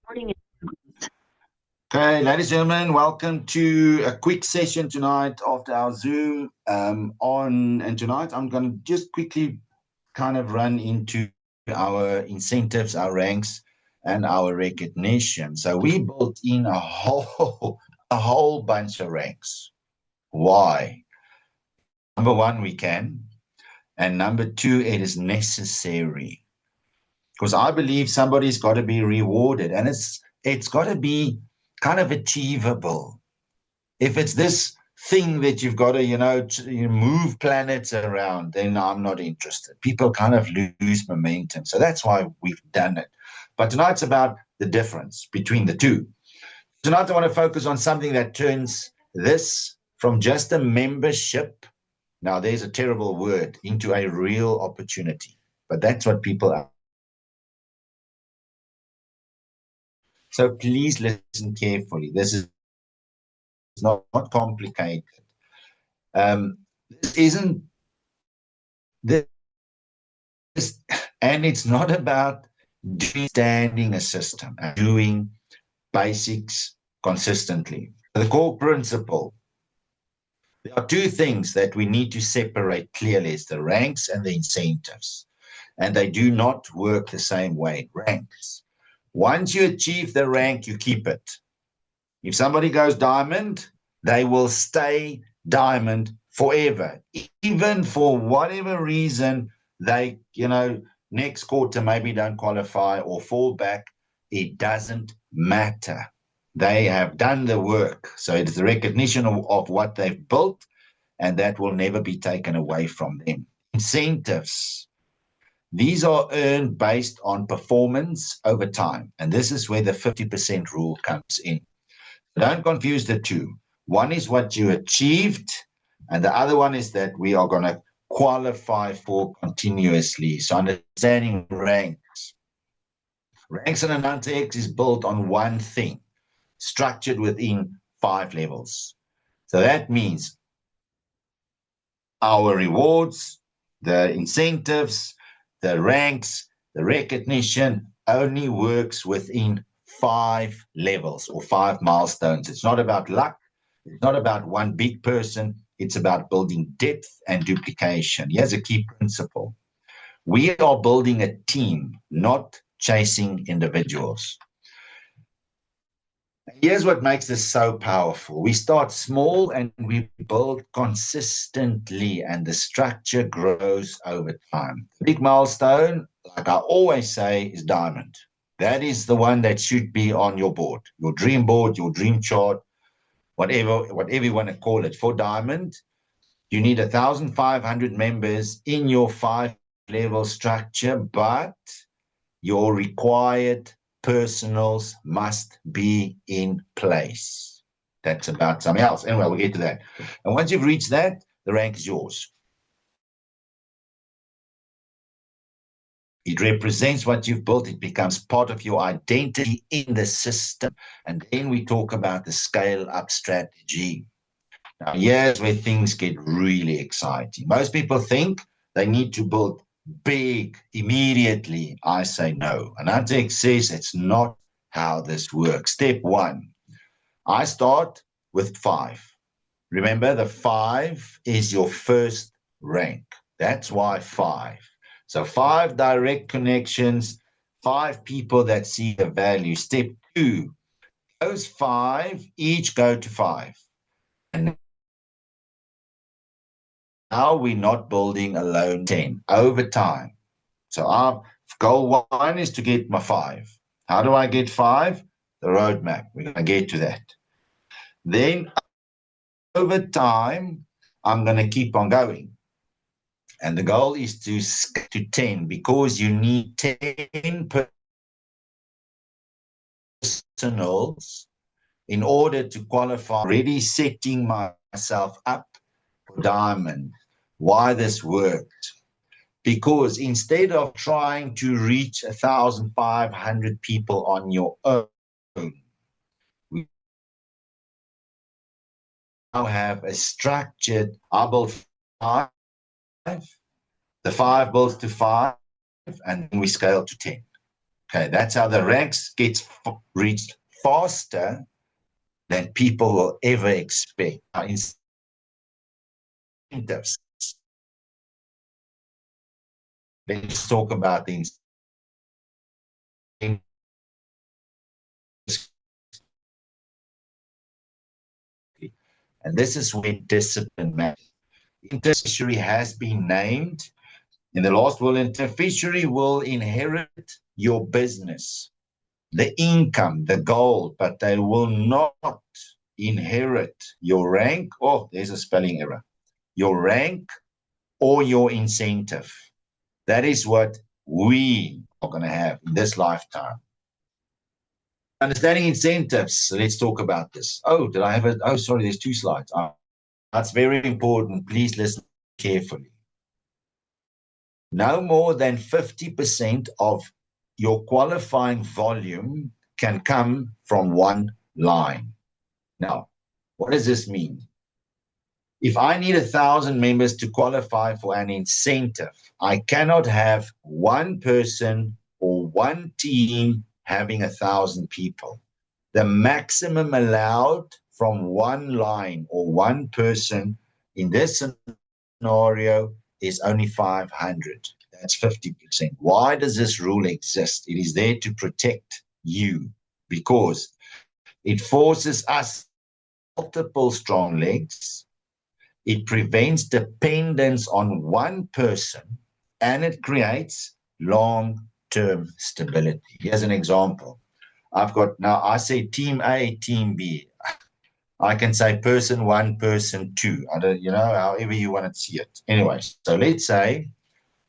Morning. Okay, ladies and gentlemen, welcome to a quick session tonight after our Zoom and tonight I'm going to just quickly kind of run into our incentives, our ranks, and our recognition. So we built in a whole bunch of ranks. Why? Number one, we can, and number two, it is necessary because I believe somebody's got to be rewarded, and it's got to be kind of achievable. If it's this thing that you've got to, move planets around, then I'm not interested. People kind of lose momentum. So that's why we've done it. But tonight's about the difference between the two. Tonight, I want to focus on something that turns this from just a membership. Now, there's a terrible word into a real opportunity. But that's what people are. So please listen carefully. This is not complicated. This isn't this, and it's not about standing a system and doing basics consistently. The core principle. There are two things that we need to separate clearly: is the ranks and the incentives. And they do not work the same way. Ranks. Once you achieve the rank, you keep it. If somebody goes diamond, they will stay diamond forever. Even for whatever reason, they, next quarter maybe don't qualify or fall back. It doesn't matter. They have done the work. So it's the recognition of what they've built, and that will never be taken away from them. Incentives. These are earned based on performance over time. And this is where the 50% rule comes in. Don't confuse the two. One is what you achieved, and the other one is that we are going to qualify for continuously. So understanding ranks. Ranks in Ananta-X is built on one thing, structured within 5 levels. So that means our rewards, the incentives, the ranks, the recognition only works within 5 levels or 5 milestones. It's not about luck. It's not about one big person. It's about building depth and duplication. Here's a key principle. We are building a team, not chasing individuals. Here's what makes this so powerful. We start small and we build consistently, and the structure grows over time. The big milestone, like I always say, is diamond. That is the one that should be on your board, your dream board, your dream chart, whatever you want to call it. For diamond, you need 1,500 members in your 5-level structure, but your required personals must be in place. That's about something else. Anyway, we'll get to that. And once you've reached that, the rank is yours. It represents what you've built. It becomes part of your identity in the system. And then we talk about the scale-up strategy. Now, here's where things get really exciting. Most people think they need to build big immediately. I say no. And Ananta-X says it's not how this works. Step one, I start with 5. Remember, the 5 is your first rank. That's why 5. So 5 direct connections, 5 people that see the value. Step 2, those 5 each go to 5. And now we're not building alone 10 over time. So our goal 1 is to get my 5. How do I get 5? The roadmap. We're going to get to that. Then over time, I'm going to keep on going. And the goal is to 10 because you need 10 personals in order to qualify. Already setting myself up for diamond. Why this worked? Because instead of trying to reach 1,500 people on your own, we now have a structured, I build 5, the 5 builds to 5, and then we scale to 10. Okay, that's how the ranks gets reached faster than people will ever expect. Now, incentives. Let's talk about the incentives. And this is where discipline matters. Intermediary has been named. In the last will, intermediary will inherit your business, the income, the gold, but they will not inherit your rank. Oh, there's a spelling error. Your rank or your incentive. That is what we are going to have in this lifetime. Understanding incentives. Let's talk about this. Oh, did I have it? Oh, sorry, there's 2 slides. That's very important. Please listen carefully. No more than 50% of your qualifying volume can come from one line. Now, what does this mean? If I need 1,000 members to qualify for an incentive, I cannot have one person or one team having 1,000 people. The maximum allowed from one line or one person in this scenario is only 500. That's 50%. Why does this rule exist? It is there to protect you because it forces us multiple strong legs. It prevents dependence on one person, and it creates long-term stability. Here's an example. I've got now, I say team A, team B. I can say person 1, person 2. I don't, however you want to see it. Anyway, so let's say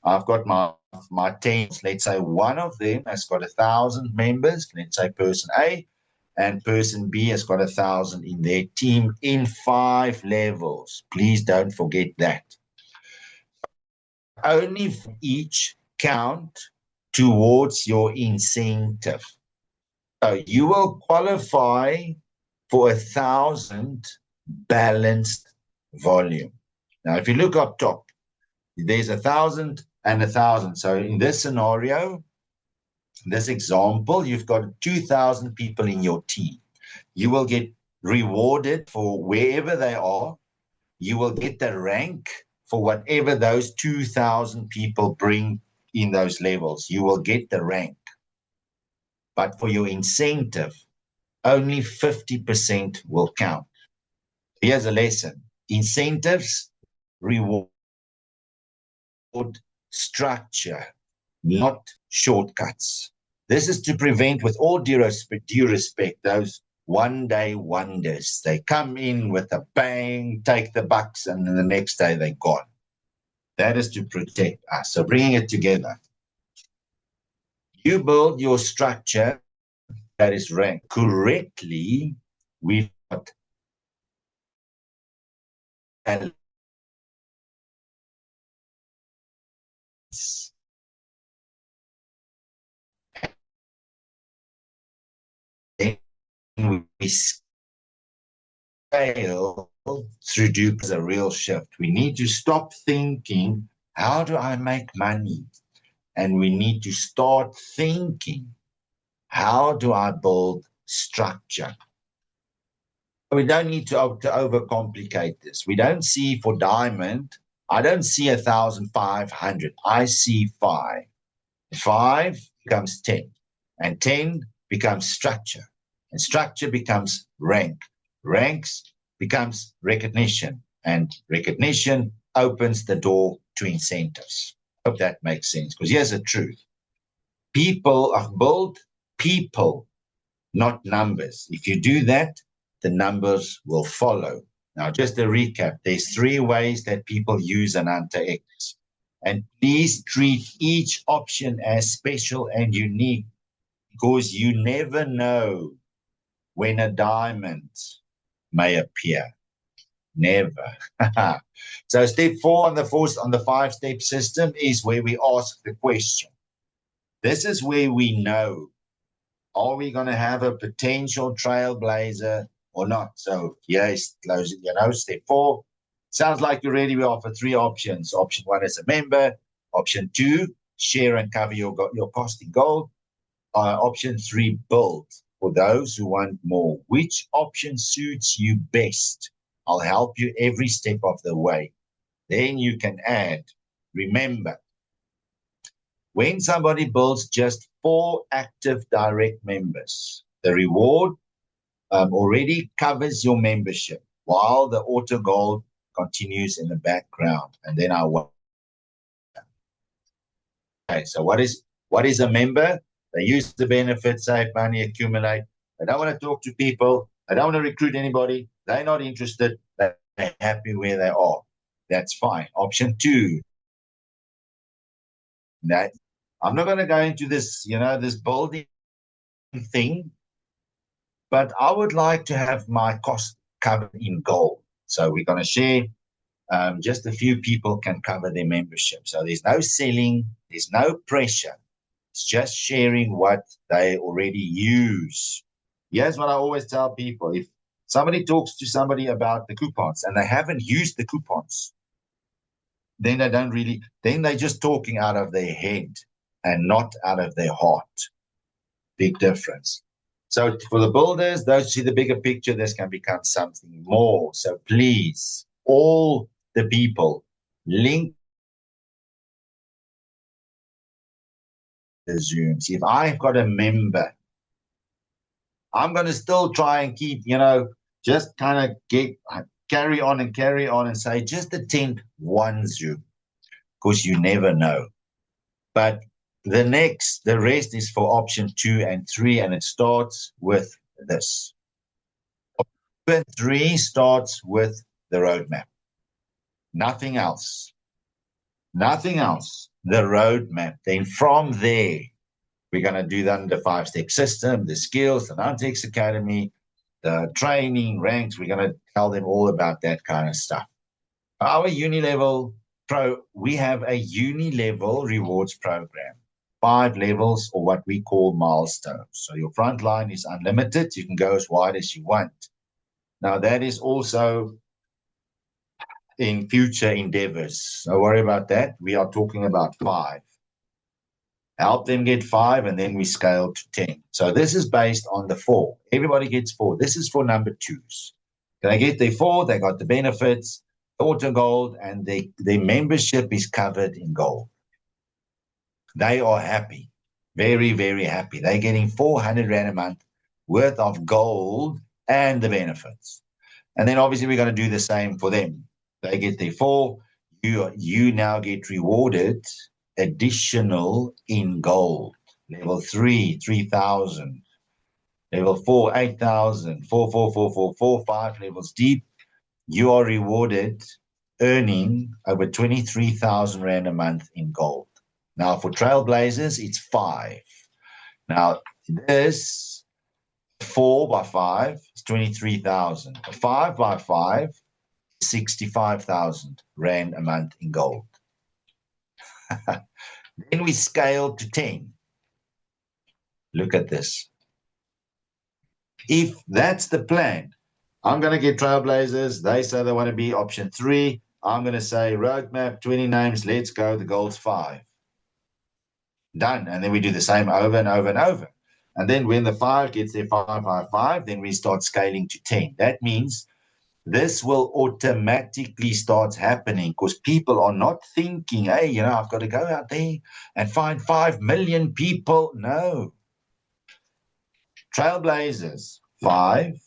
I've got my teams. Let's say one of them has got 1,000 members. Let's say person A, and person B has got 1,000 in their team in 5 levels. Please don't forget that. Only each count towards your incentive. So you will qualify for 1,000 balanced volume. Now, if you look up top, there's 1,000 and 1,000. So in this scenario, this example, you've got 2,000 people in your team. You will get rewarded for wherever they are. You will get the rank for whatever those 2,000 people bring in those levels. You will get the rank. But for your incentive, only 50% will count. Here's a lesson. Incentives reward structure, not shortcuts. This is to prevent, with all due respect, those one-day wonders. They come in with a bang, take the bucks, and then the next day they're gone. That is to protect us. So bringing it together. You build your structure that is ranked correctly. We've got and then we scale through Duke as a real shift. We need to stop thinking, how do I make money? And we need to start thinking, how do I build structure? We don't need to overcomplicate this. We don't see for diamond, I don't see 1,500. I see 5. 5 becomes 10. And 10 becomes structure. And structure becomes rank. Ranks becomes recognition. And recognition opens the door to incentives. Hope that makes sense. Because here's the truth. People are built people, not numbers. If you do that, the numbers will follow. Now, just a recap, there's 3 ways that people use an Hunter X. And please treat each option as special and unique because you never know when a diamond may appear. Never. So step 4 on the 5-step system is where we ask the question. This is where we know, are we going to have a potential trailblazer or not? So yes, step 4. Sounds like you're ready. We offer 3 options. Option 1 is a member. Option 2, share and cover your cost in gold. option 3, build. For those who want more, which option suits you best? I'll help you every step of the way. Then you can add. Remember, when somebody builds just 4 active direct members, the reward already covers your membership while the auto gold continues in the background. And then I want. Okay, so what is a member? They use the benefits, save money, accumulate. They don't want to talk to people. They don't want to recruit anybody. They're not interested. They're happy where they are. That's fine. Option 2. That I'm not going to go into this, this building thing, but I would like to have my cost covered in gold. So we're going to share. Just a few people can cover their membership. So there's no selling. There's no pressure. It's just sharing what they already use. Here's what I always tell people. If somebody talks to somebody about the coupons and they haven't used the coupons, then they're just talking out of their head and not out of their heart. Big difference. So for the builders, those who see the bigger picture, this can become something more. So please, all the people, link the Zooms. If I've got a member, I'm going to still try and keep, just kind of carry on and say, just attend one Zoom, because you never know. But the rest is for option 2 and 3, and it starts with this. Option 3 starts with the roadmap. Nothing else. Nothing else. The roadmap. Then from there, we're going to do the 5-step system, the skills, the Nantex Academy, the training, ranks. We're going to tell them all about that kind of stuff. Our Unilevel Pro, we have a Unilevel rewards program. 5 levels, or what we call milestones. So your front line is unlimited. You can go as wide as you want. Now, that is also in future endeavors. Don't worry about that. We are talking about 5. Help them get 5, and then we scale to 10. So this is based on the 4. Everybody gets 4. This is for number 2s. They get their 4, they got the benefits, auto gold, and their membership is covered in gold. They are happy, very, very happy. They're getting 400 Rand a month worth of gold and the benefits. And then obviously we're going to do the same for them. They get their 4. You now get rewarded additional in gold. Level 3, 3,000. Level 4, 8,000. 4, 4, 4, 4, 4, 5 levels deep. You are rewarded earning over 23,000 Rand a month in gold. Now, for Trailblazers, it's 5. Now, this 4 by 5 is 23,000. 5 by 5 is 65,000 Rand a month in gold. Then we scale to 10. Look at this. If that's the plan, I'm going to get Trailblazers. They say they want to be option 3. I'm going to say roadmap, 20 names, let's go. The gold's 5. Done. And then we do the same over and over and over. And then when the 5 gets their 5, 5, 5, then we start scaling to 10. That means this will automatically start happening, because people are not thinking, hey, I've got to go out there and find 5 million people. No. Trailblazers, 5.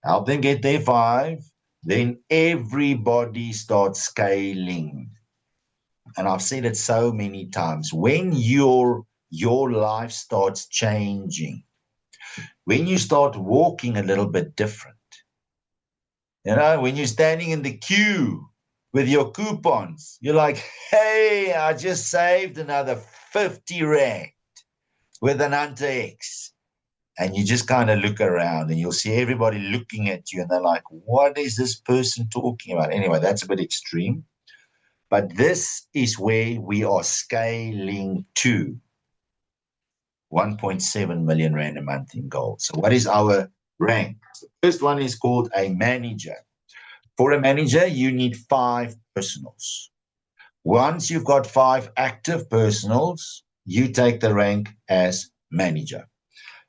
Help them get their 5. Then everybody starts scaling. And I've said it so many times. When your life starts changing, when you start walking a little bit different, when you're standing in the queue with your coupons, you're like, hey, I just saved another 50 Rand with an Nantex. And you just kind of look around and you'll see everybody looking at you and they're like, what is this person talking about? Anyway, that's a bit extreme. But this is where we are scaling to 1.7 million Rand a month in gold. So what is our rank? The first one is called a manager. For a manager, you need 5 personals. Once you've got 5 active personals, you take the rank as manager.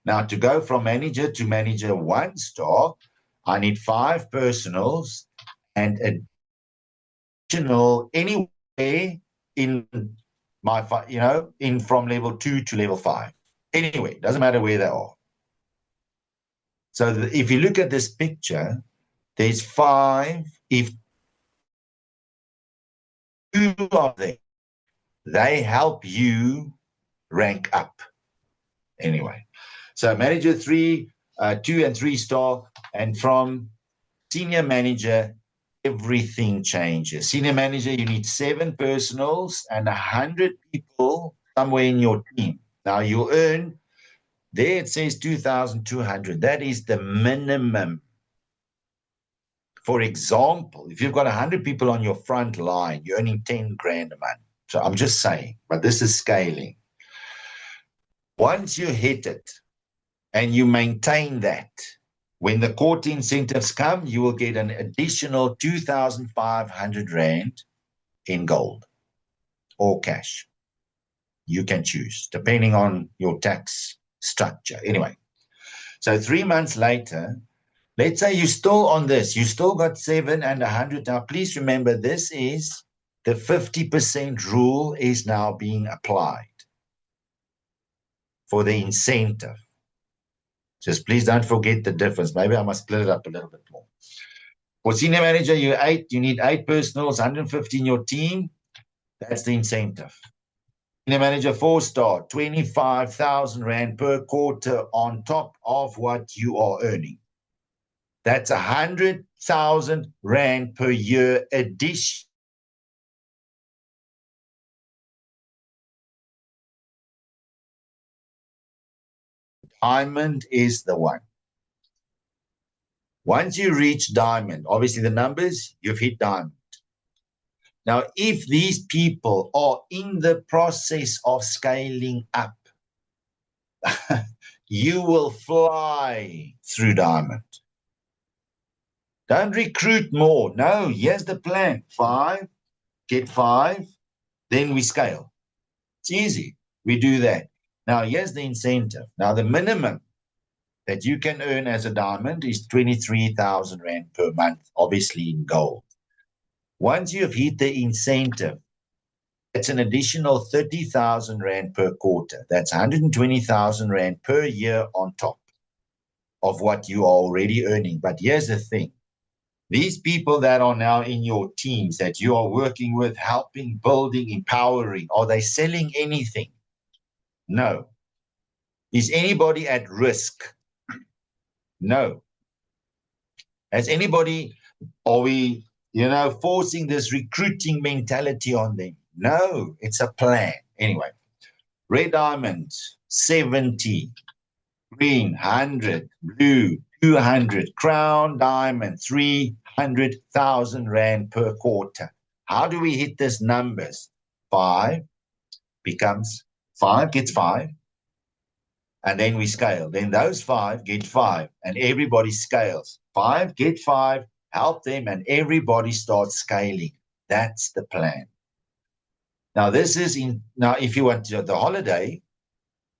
Now, to go from manager to manager 1-star, I need 5 personals and additional anywhere in my, in from level 2 to level 5. Anyway, doesn't matter where they are. So if you look at this picture, there's 5. If 2 of them, they help you rank up. Anyway, so manager 3, 2 and 3-star, and from senior manager, everything changes. Senior manager, you need 7 personals and 100 people somewhere in your team. Now you earn, there it says 2,200. That is the minimum. For example, if you've got 100 people on your front line, you're earning 10 grand a month. So I'm just saying, but this is scaling. Once you hit it and you maintain that, when the quarter incentives come, you will get an additional 2,500 Rand in gold or cash. You can choose, depending on your tax structure. Anyway, so 3 months later, let's say you're still on this. You still got 7 and 100. Now, please remember, this is the 50% rule is now being applied for the incentive. Just please don't forget the difference. Maybe I must split it up a little bit more. For senior manager, you're 8. You need 8 personals, 150 in your team. That's the incentive. Senior manager 4-star, 25,000 Rand per quarter on top of what you are earning. That's 100,000 Rand per year addition. Diamond is the one. Once you reach diamond, obviously the numbers, you've hit diamond. Now, if these people are in the process of scaling up, you will fly through diamond. Don't recruit more. No, here's the plan. 5, get 5, then we scale. It's easy. We do that. Now, here's the incentive. Now, the minimum that you can earn as a diamond is 23,000 Rand per month, obviously in gold. Once you've hit the incentive, it's an additional 30,000 Rand per quarter. That's 120,000 Rand per year on top of what you are already earning. But here's the thing. These people that are now in your teams that you are working with, helping, building, empowering, are they selling anything? No. Is anybody at risk? No. Has anybody, are we, forcing this recruiting mentality on them? No, it's a plan. Anyway, red diamond, 70, green, 100, blue, 200, crown diamond, 300,000 Rand per quarter. How do we hit these numbers? 5 becomes 5, gets 5. And then we scale. Then those 5 get 5, and everybody scales. 5 get 5, help them, and everybody starts scaling. That's the plan. Now, this is now if you want the holiday,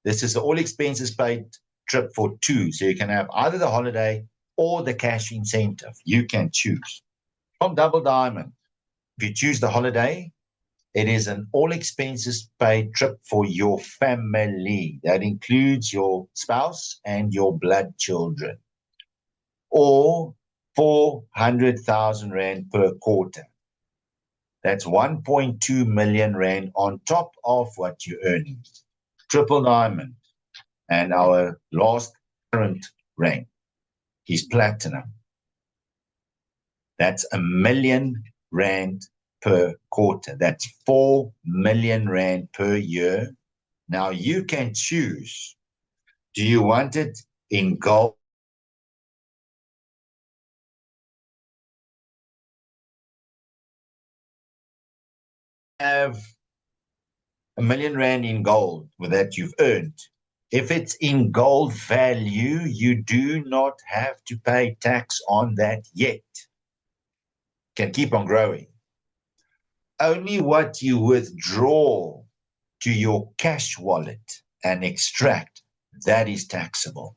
this is the all expenses paid trip for 2. So you can have either the holiday or the cash incentive. You can choose. From Double Diamond, if you choose the holiday, it is an all expenses paid trip for your family. That includes your spouse and your blood children. Or 400,000 Rand per quarter. That's 1.2 million Rand on top of what you're earning. Triple Diamond. And our last current rank is Platinum. That's 1 million Rand per quarter. That's 4 million Rand per year. Now you can choose. Do you want it in gold? Have 1 million Rand in gold with that you've earned. If it's in gold value, you do not have to pay tax on that yet. Can keep on growing. Only what you withdraw to your cash wallet and extract, that is taxable.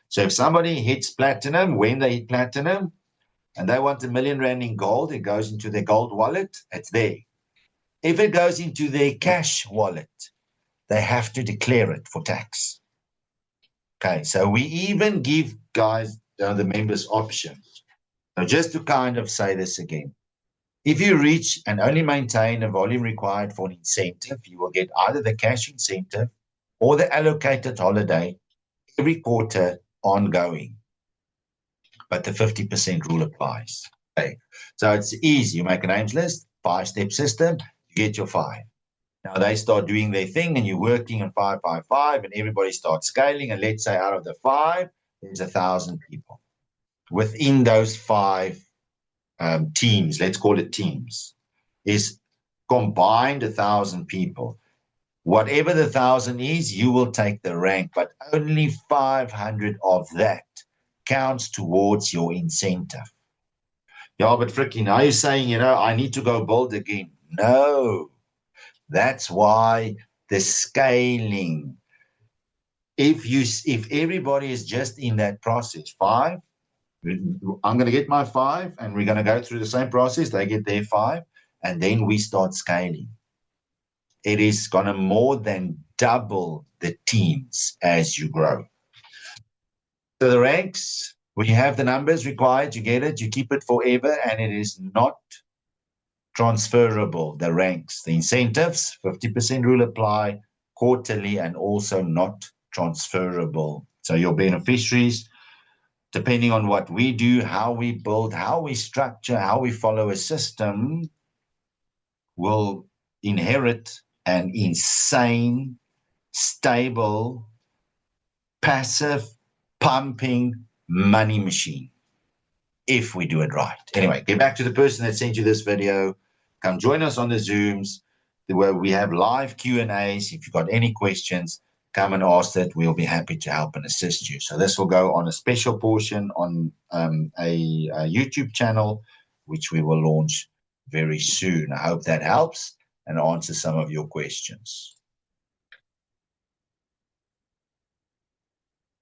So if somebody hits platinum, when they hit platinum, and they want R1 million in gold, it goes into their gold wallet, it's there. If it goes into their cash wallet, they have to declare it for tax. Okay, so we even give guys, the members, options. So just to kind of say this again, if you reach and only maintain a volume required for an incentive, you will get either the cash incentive or the allocated holiday every quarter ongoing. But the 50% rule applies. Okay, so it's easy. You make a names list, 5-step system, you get your 5. Now they start doing their thing and you're working on 5, 5, 5, and everybody starts scaling. And let's say out of the 5, there's 1,000 people. Within those 5 teams, let's call it teams, is combined 1,000 people. Whatever the 1,000 is, you will take the rank, but only 500 of that counts towards your incentive. Yeah, but Fricky, now you're saying, I need to go build again. No. That's why the scaling, if everybody is just in that process, 5, I'm going to get my 5, and we're going to go through the same process. They get their 5, and then we start scaling. It is going to more than double the teams as you grow. So the ranks, when you have the numbers required, you get it, you keep it forever, and it is not transferable. The ranks, the incentives, 50% rule apply quarterly and also not transferable. So your beneficiaries, depending on what we do, how we build, how we structure, how we follow a system, will inherit an insane, stable, passive, pumping money machine if we do it right. Anyway, get back to the person that sent you this video. Come join us on the Zooms where we have live Q&As. If you've got any questions, come and ask that. We'll be happy to help and assist you. So this will go on a special portion on a YouTube channel, which we will launch very soon. I hope that helps and answers some of your questions.